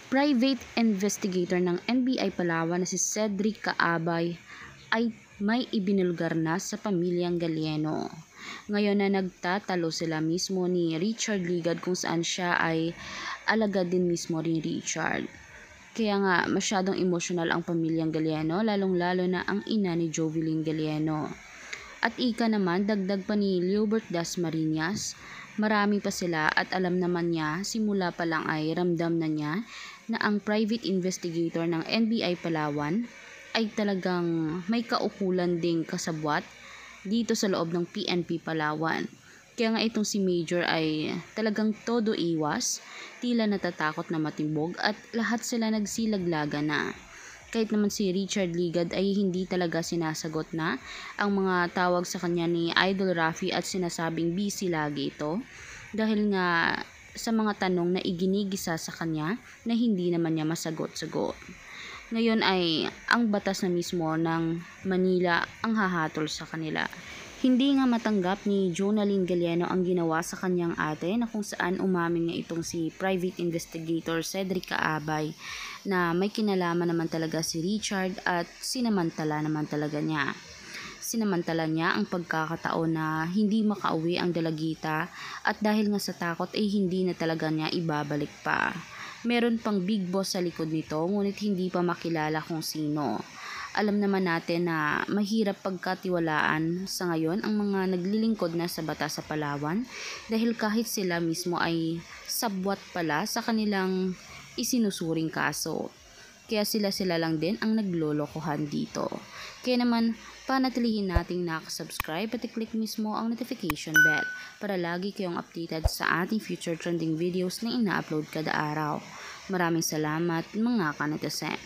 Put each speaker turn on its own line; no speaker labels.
Private investigator ng NBI Palawan na si Cedric Caabay ay may ibinulgar na sa pamilyang Galieno. Ngayon na nagtatalo sila mismo ni Richard Ligad kung saan siya ay alagad din mismo ni Richard. Kaya nga masyadong emosyonal ang pamilyang Galieno, lalong-lalo na ang ina ni Jovelyn Galieno. At ika naman, dagdag pa ni Leobert Dasmariñas, marami pa sila at alam naman niya, simula pa lang ay ramdam na niya na ang private investigator ng NBI Palawan ay talagang may kaukulan ding kasabwat dito sa loob ng PNP Palawan. Kaya nga itong si Major ay talagang todo iwas, tila natatakot na matimbog at lahat sila nagsilaglaga na. Kahit naman si Richard Ligad ay hindi talaga sinasagot na ang mga tawag sa kanya ni Idol Rafi at sinasabing busy lagi ito dahil nga sa mga tanong na iginigisa sa kanya na hindi naman niya masagot-sagot. Ngayon ay ang batas na mismo ng Manila ang hahatol sa kanila. Hindi nga matanggap ni Jonalyn Galieno ang ginawa sa kanyang ate na kung saan umamin nga itong si private investigator Cedric Caabay na may kinalaman naman talaga si Richard at sinamantala naman talaga niya. Sinamantala niya ang pagkakataon na hindi makauwi ang dalagita at dahil nga sa takot ay hindi na talaga niya ibabalik pa. Meron pang big boss sa likod nito ngunit hindi pa makilala kung sino. Alam naman natin na mahirap pagkatiwalaan sa ngayon ang mga naglilingkod na sa batas sa Palawan dahil kahit sila mismo ay sabwat pala sa kanilang isinusuring kaso. Kaya sila lang din ang naglolokohan dito. Kaya naman, panatilihin nating nakasubscribe at i-click mismo ang notification bell para lagi kayong updated sa ating future trending videos na ina-upload kada araw. Maraming salamat mga kanetasen.